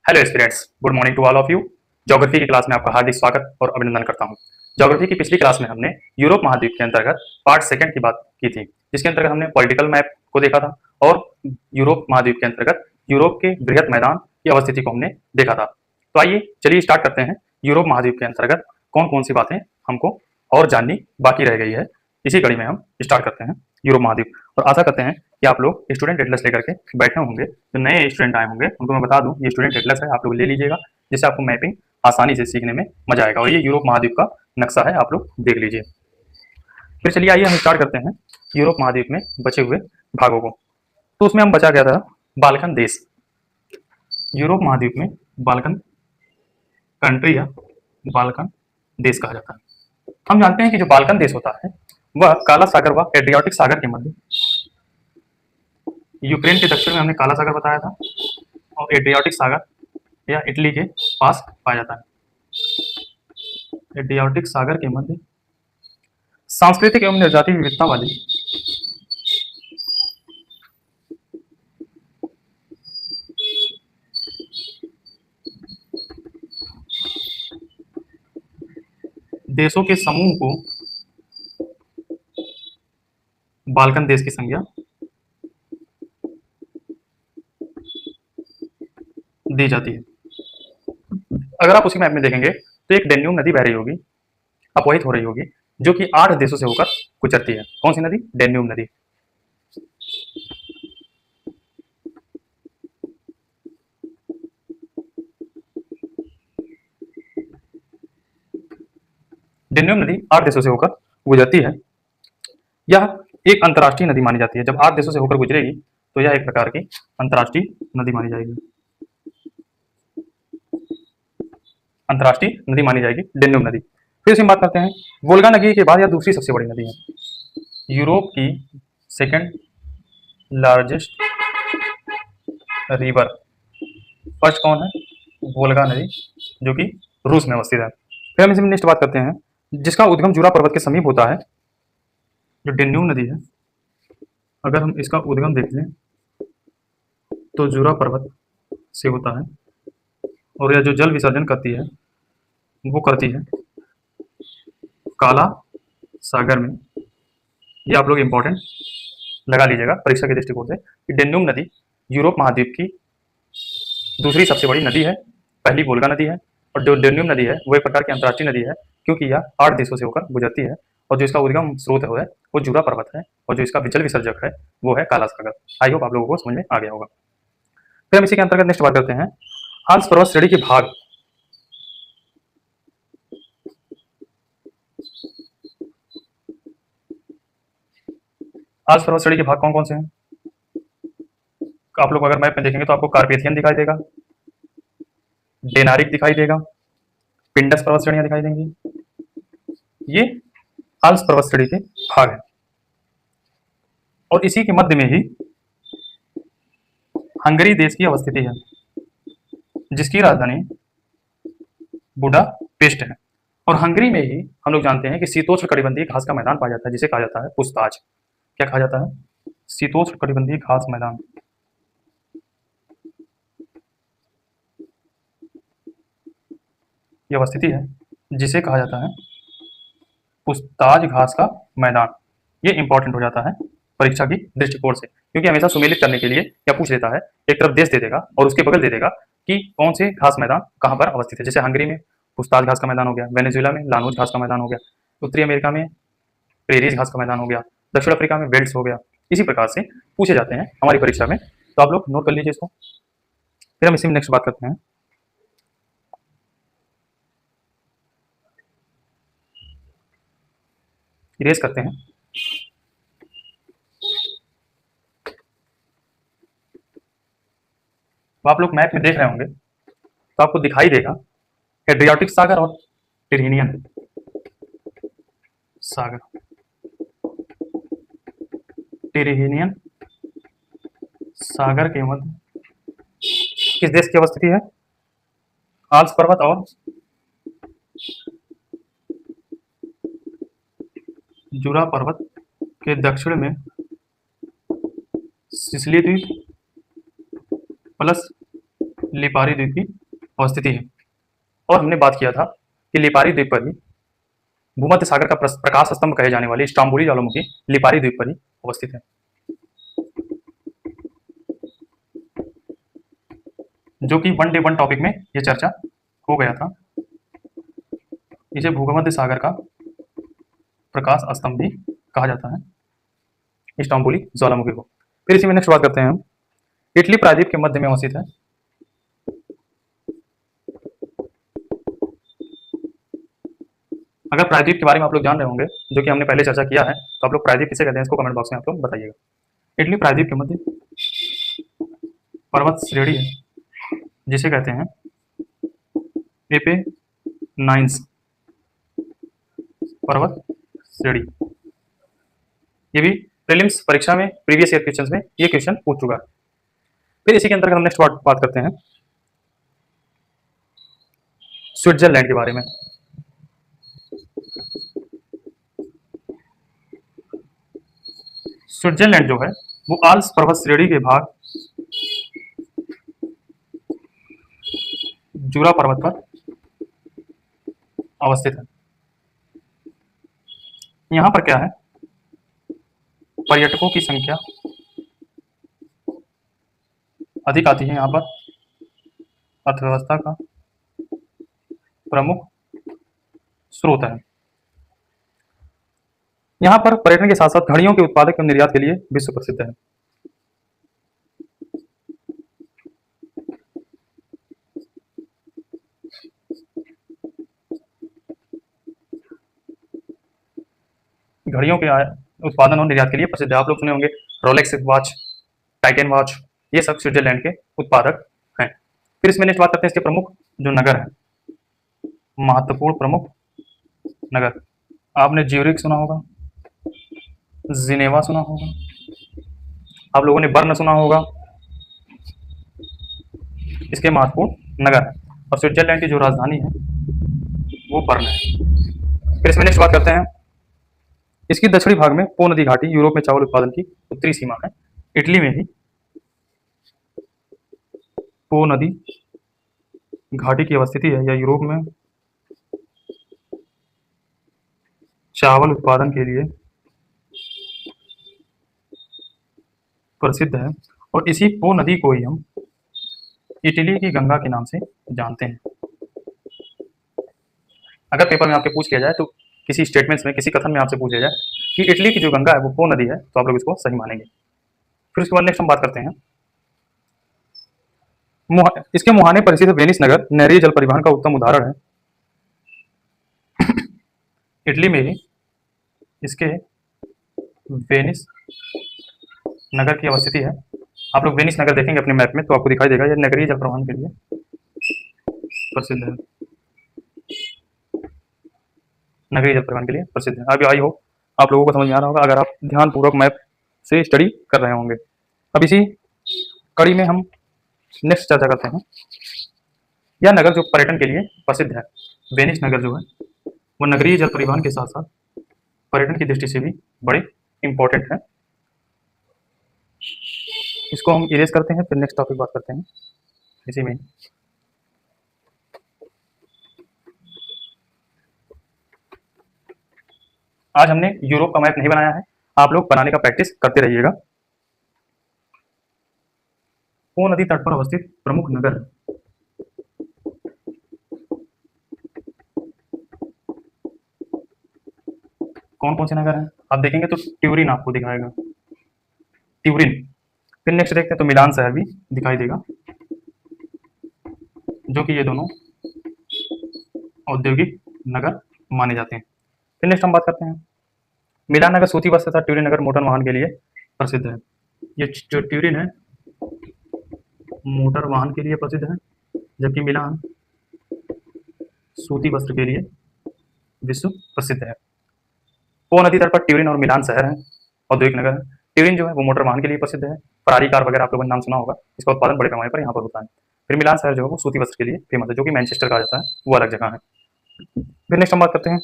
Hello students, good morning to all of you. Geography की class में आपका हार्दिक स्वागत और अभिनंदन करता हूं। ज्योग्राफी की पिछली क्लास में हमने यूरोप महाद्वीप के अंतर्गत पार्ट सेकंड की बात की थी, जिसके अंतर्गत हमने पॉलिटिकल मैप को देखा था और यूरोप महाद्वीप के अंतर्गत यूरोप के बृहत मैदान की अवस्थिति को हमने देखा था। तो आइए चलिए स्टार्ट करते हैं। यूरोप महाद्वीप के अंतर्गत कौन कौन सी बातें हमको और जाननी बाकी रह गई है, इसी कड़ी में हम स्टार्ट करते हैं यूरोप महाद्वीप। और आशा करते हैं कि आप लोग स्टूडेंट एटलस लेकर के बैठे होंगे। जो नए स्टूडेंट आए होंगे उनको मैं बता दूं, ये स्टूडेंट एटलस है, आप लोग ले लीजिएगा, जिससे आपको मैपिंग आसानी से सीखने में मजा आएगा। और ये यूरोप महाद्वीप का नक्शा है, आप लोग देख लीजिए। फिर चलिए आइए हम स्टार्ट करते हैं यूरोप महाद्वीप में बचे हुए भागों को। तो उसमें हम बचा गया था बाल्कन देश। यूरोप महाद्वीप में बाल्कन कंट्री या बाल्कन देश कहा जाता है। हम जानते हैं कि जो बाल्कन देश होता है वह काला सागर व एड्रियाटिक सागर के मध्य, यूक्रेन के दक्षिण में हमने काला सागर बताया था, और एड्रियाटिक सागर या इटली के पास पाया जाता है। एड्रियाटिक सागर के मध्य सांस्कृतिक एवं निर्जातीय विविधता वाली देशों के समूह को बाल्कन देश की संज्ञा दी जाती है। अगर आप उसी मैप में देखेंगे तो एक डेन्यूब नदी बह रही होगी, अपवहित हो रही होगी, जो कि 8 देशों से होकर गुजरती है। कौन सी नदी? डेन्यूब नदी। डेन्यूब नदी 8 देशों से होकर गुजरती है। यह एक अंतर्राष्ट्रीय नदी मानी जाती है। जब 8 देशों से होकर गुजरेगी तो यह एक प्रकार की अंतर्राष्ट्रीय नदी मानी जाएगी। अंतर्राष्ट्रीय नदी मानी जाएगी डेन्यूब नदी। फिर से बात करते हैं, वोल्गा नदी के बाद यह दूसरी सबसे बड़ी नदी है। यूरोप की सेकंड लार्जेस्ट रिवर। फर्स्ट कौन है? वोल्गा नदी, जो कि रूस में अवस्थित है। फिर हम इसमें नेक्स्ट बात करते हैं, जिसका उद्गम जूरा पर्वत के समीप होता है। जो डेन्यूब नदी है, अगर हम इसका उद्गम देख लें तो जूरा पर्वत से होता है, और यह जो जल विसर्जन करती है वो करती है काला सागर में। ये आप लोग इंपॉर्टेंट लगा लीजिएगा परीक्षा के दृष्टिकोण से कि डेन्यूब नदी यूरोप महाद्वीप की दूसरी सबसे बड़ी नदी है। पहली वोल्गा नदी है, और जो डेन्यूब नदी है वो एक प्रकार की अंतर्राष्ट्रीय नदी है, क्योंकि यह 8 देशों से होकर गुजरती है। और जो इसका उद्गम स्रोत है वो जूरा पर्वत है, और जो इसका जल विसर्जक है वो है काला सागर। आई होप आप लोगों को समझ में आ गया होगा। फिर हम इसी के अंतर्गत नेक्स्ट बात करते हैं, आल्प्स पर्वत श्रेणी के भाग। आल्प्स पर्वत श्रेणी के भाग कौन कौन से हैं? आप लोग अगर मैप में देखेंगे तो आपको कार्पेथियन दिखाई देगा, डेनारिक दिखाई देगा, पिंडस पर्वत श्रेणियां दिखाई देंगी। ये आल्प्स पर्वत श्रेणी के भाग हैं। और इसी के मध्य में ही हंगरी देश की अवस्थिति है, जिसकी राजधानी बुडापेस्ट है। और हंगरी में ही हम लोग जानते हैं कि शीतोष्ण कटिबंधीय घास का मैदान पाया जाता है, जिसे कहा जाता है पुछताछ। क्या कहा जाता है? शीतोष्ण कटिबंधीय घास मैदान। यह अवस्थिति है जिसे कहा जाता है पुछताछ घास का मैदान। ये इंपॉर्टेंट हो जाता है परीक्षा की दृष्टिकोण से, क्योंकि हमेशा सुमेलित करने के लिए क्या पूछ लेता है, एक तरफ देश दे देगा और उसके बगल दे देगा कि कौन से घास मैदान कहाँ पर अवस्थित है। जैसे हंगरी में पुछताछ घास का मैदान हो गया, वेनेजुएला में लानोज घास का मैदान हो गया, उत्तरी अमेरिका में प्रेरीज घास का मैदान हो गया, दक्षिण अफ्रीका में बेल्ट्स हो गया। इसी प्रकार से पूछे जाते हैं हमारी परीक्षा में, तो आप लोग नोट कर लीजिए इसको। फिर हम इसी में नेक्स्ट बात करते हैं, इरेज करते हैं। तो आप लोग मैप में देख रहे होंगे तो आपको दिखाई देगा एड्रियाटिक सागर और टिरहिनियन सागर। टिरहिनियन सागर के मध्य किस देश की अवस्थिति है? आल्प्स पर्वत और जूरा पर्वत के दक्षिण में सिसिली द्वीप प्लस लिपारी द्वीप की अवस्थिति है। और हमने बात किया था कि लिपारी द्वीप पर ही भूमध्य सागर का प्रकाश स्तंभ कहे जाने वाली स्ट्रोम्बोली ज्वालामुखी लिपारी द्वीप पर ही अवस्थित है। जो कि वन डे वन टॉपिक में यह चर्चा हो गया था। इसे भूमध्य सागर का प्रकाश स्तंभ भी कहा जाता है, स्ट्रोम्बोली ज्वालामुखी को। फिर इसी में नेक्स्ट बात करते हैं हम। इटली प्रायद्वीप के मध्य में अवस्थित है। अगर प्रायद्वीप के बारे में आप लोग जान रहे होंगे, जो कि हमने पहले चर्चा किया है, तो आप लोग प्रायद्वीप किसे कहते हैं इसको कमेंट बॉक्स में आप लोग बताइएगा। इटली प्रायद्वीप के मध्य पर्वत श्रेणी है जिसे कहते हैं एपेनाइन्स पर्वत श्रेणी। ये भी प्रीलिम्स परीक्षा में प्रीवियस ईयर क्वेश्चंस में ये क्वेश्चन पूछ चुका है। फिर इसी के अंतर्गत हम नेक्स्ट बात करते हैं स्विट्जरलैंड के बारे में। स्विट्जरलैंड जो है वो आल्प्स पर्वत श्रेणी के भाग जूरा पर्वत पर अवस्थित है। यहाँ पर क्या है, पर्यटकों की संख्या अधिक आती है। यहाँ पर अर्थव्यवस्था का प्रमुख स्रोत है। यहाँ पर पर्यटन के साथ साथ घड़ियों के उत्पादक एवं निर्यात के लिए विश्व प्रसिद्ध है। घड़ियों के उत्पादन और निर्यात के लिए प्रसिद्ध है। आप लोग सुने होंगे रोलेक्स वॉच, टाइटन वॉच, ये सब स्विट्जरलैंड के उत्पादक हैं। फिर इसमें नेक्स्ट बात करते हैं इसके प्रमुख जो नगर है, महत्वपूर्ण प्रमुख नगर। आपने ज्यूरिख सुना होगा, जिनेवा सुना होगा, आप लोगों ने बर्न सुना होगा। इसके महत्वपूर्ण नगर है और स्विट्जरलैंड की जो राजधानी है वो बर्न है। फिर इसमें नेक्स्ट बात करते हैं इसकी दक्षिणी भाग में पो नदी घाटी यूरोप में चावल उत्पादन की उत्तरी सीमा है। इटली में ही पो नदी घाटी की अवस्थिति है या यूरोप में चावल उत्पादन के लिए प्रसिद्ध है। और इसी पो नदी को ही हम इटली की गंगा के नाम से जानते हैं। अगर पेपर में आपके पूछ किया जाए तो किसी स्टेटमेंट्स में, किसी कथन में आपसे पूछा जाए कि इटली की जो गंगा है वो पो नदी है, तो आप लोग इसको सही मानेंगे। फिर उसके बाद नेक्स्ट हम बात करते हैं इसके मुहाने पर स्थित वेनिस नगर नहरीय जल परिवहन का उत्तम उदाहरण है। इटली में ही इसके वेनिस नगर की अवस्थिति है। आप लोग वेनिस नगर देखेंगे अपने मैप में तो आपको दिखाई देगा, यह नगरीय जल परिवहन के लिए प्रसिद्ध है। नगरीय जल परिवहन के लिए प्रसिद्ध है। अभी आई हो आप लोगों को समझ में आ रहा होगा अगर आप ध्यानपूर्वक मैप से स्टडी कर रहे होंगे। अब इसी कड़ी में हम नेक्स्ट चर्चा करते हैं। यह नगर जो पर्यटन के लिए प्रसिद्ध है, वेनिस नगर जो है वो नगरीय जल परिवहन के साथ साथ पर्यटन की दृष्टि से भी बड़े इंपॉर्टेंट है। इसको हम इरेज करते हैं, फिर नेक्स्ट टॉपिक बात करते हैं इसी में। आज हमने यूरोप का मैप नहीं बनाया है, आप लोग बनाने का प्रैक्टिस करते रहिएगा। पो नदी तट पर अवस्थित प्रमुख नगर कौन कौन से नगर हैं आप देखेंगे तो ट्यूरिन आपको दिखाएगा, ट्यूरिन। फिर नेक्स्ट देखते हैं तो मिलान शहर भी दिखाई देगा, जो कि ये दोनों औद्योगिक नगर माने जाते हैं। फिर नेक्स्ट हम बात करते हैं मिलान नगर सूती वस्त्र तथा ट्यूरिन नगर मोटर वाहन के लिए प्रसिद्ध है। ये जो ट्यूरिन है मोटर वाहन के लिए प्रसिद्ध है, जबकि मिलान सूती वस्त्र के लिए विश्व प्रसिद्ध है। पो नदी तट पर ट्यूरिन और मिलान शहर है, औद्योगिक नगर है। ट्यूरिन जो है वो मोटर वाहन के लिए प्रसिद्ध है, फरारी कार वगैरह आप लोगों ने नाम सुना होगा, इसका उत्पादन बड़े पैमाने पर यहाँ पर होता है। फिर मिलान शहर जो है वो सूती वस्त्र के लिए फेमस है, जो कि मैनचेस्टर कहा जाता है, वो अलग जगह है। फिर नेक्स्ट हम बात करते हैं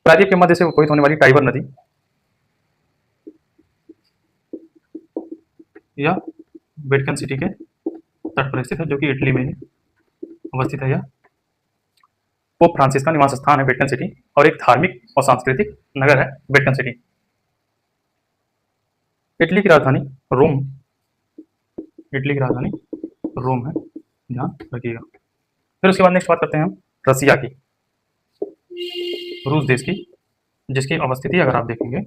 प्रायद्वीप के मध्य से उत्पत्ति होने वाली टाइबर नदी या वेटकन सिटी के तट पर स्थित है, जो कि इटली में अवस्थित है। यह पोप फ्रांसिस का निवास स्थान है वेटिकन सिटी, और एक धार्मिक और सांस्कृतिक नगर है वेटिकन सिटी। इटली की राजधानी रोम, इटली की राजधानी रोम है, ध्यान रखिएगा। फिर उसके बाद नेक्स्ट बात करते हैं हम रसिया की, रूस देश की, जिसकी अवस्थिति अगर आप देखेंगे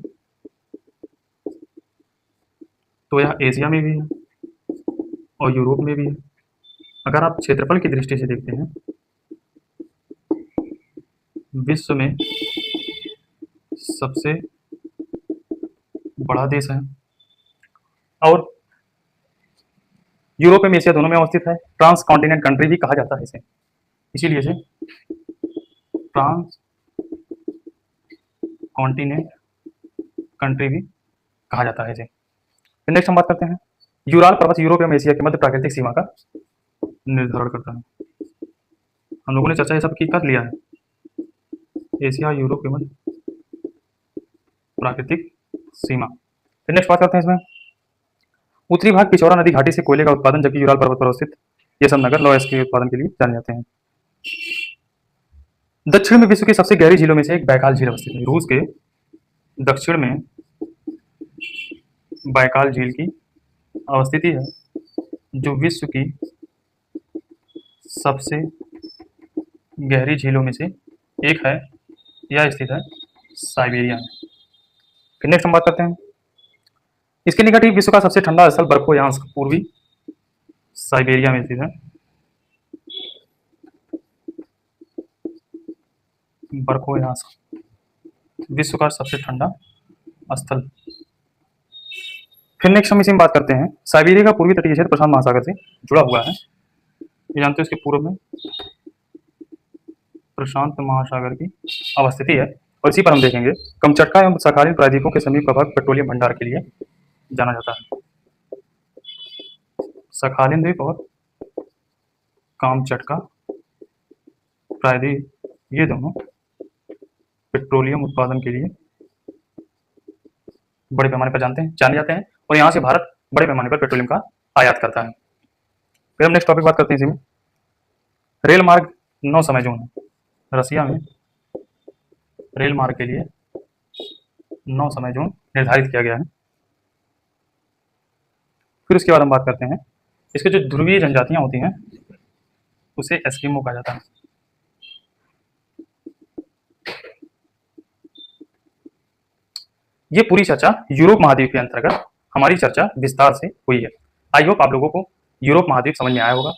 तो यह एशिया में भी है और यूरोप में भी है। अगर आप क्षेत्रफल की दृष्टि से देखते हैं, विश्व में सबसे बड़ा देश है और यूरोप में एशिया दोनों में अवस्थित है। ट्रांस कॉन्टिनेंट कंट्री भी कहा जाता है इसे, इसीलिए इसे ट्रांस कॉन्टिनेंट कंट्री भी कहा जाता है इसे। फिर नेक्स्ट हम बात करते हैं यूराल पर्वत यूरोप एवं एशिया के मध्य प्राकृतिक सीमा का निर्धारण करता है। हम लोगों ने चर्चा ये सब की कर लिया है, एशिया यूरोप के मध्य प्राकृतिक सीमा। फिर नेक्स्ट बात करते हैं इसमें उत्तरी भाग पिछौरा नदी घाटी से कोयले का उत्पादन, जबकि यूराल पर्वत पर अवस्थित ये सब नगर लौह के उत्पादन के लिए जाने जाते हैं। दक्षिण में विश्व की सबसे गहरी झीलों में से एक बैकाल झील अवस्थित है। रूस के दक्षिण में बैकाल झील की अवस्थिति है, जो विश्व की सबसे गहरी झीलों में से एक है। यह स्थित है साइबेरिया में। फिर नेक्स्ट हम बात करते हैं इसके निकट ही विश्व का सबसे ठंडा स्थल बर्फोयांस्क पूर्वी साइबेरिया में स्थित है। बर्फोयांस्क विश्व का सबसे ठंडा स्थल। फिर नेक्स्ट हम इसी में बात करते हैं साइबेरिया का पूर्वी तटीय क्षेत्र प्रशांत महासागर से जुड़ा हुआ है। ये जानते हो इसके पूर्व में प्रशांत महासागर की अवस्थिति है। और इसी पर हम देखेंगे कमचटका एवं सखालिन प्रायद्वीपों के समीप का भाग पेट्रोलियम भंडार के लिए जाना जाता है। सखालिन द्वीप और कामचटका प्रायद्वीप, ये दोनों पेट्रोलियम उत्पादन के लिए बड़े पैमाने पर जाने जाते हैं और यहाँ से भारत बड़े पैमाने पर पेट्रोलियम का आयात करता है। फिर हम नेक्स्ट टॉपिक बात करते हैं इसमें रेल मार्ग 9 समय जोन है। रसिया में रेल मार्ग के लिए 9 समय जोन निर्धारित किया गया है। फिर उसके बाद हम बात करते हैं इसके जो ध्रुवीय जनजातियां होती हैं उसे एस्किमो कहा जाता है। ये पूरी चर्चा यूरोप महाद्वीप के अंतर्गत हमारी चर्चा विस्तार से हुई है। आई होप आप लोगों को यूरोप महाद्वीप समझ में आया होगा।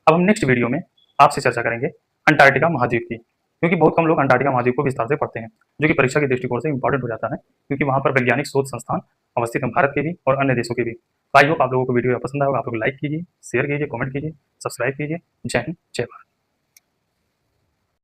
अब हम नेक्स्ट वीडियो में आपसे चर्चा करेंगे अंटार्कटिका महाद्वीप की, क्योंकि बहुत कम लोग अंटार्कटिका महाद्वीप को विस्तार से पढ़ते हैं, जो कि परीक्षा के दृष्टिकोण से इंपॉर्टेंट हो जाता है, क्योंकि वहाँ पर वैज्ञानिक शोध संस्थान अवस्थित हैं, भारत के भी और अन्य देशों के भी। आई होप आप लोगों को वीडियो पसंद आएगा। आप लोग लाइक कीजिए, शेयर कीजिए, कमेंट कीजिए, सब्सक्राइब कीजिए। जय हिंद, जय भारत।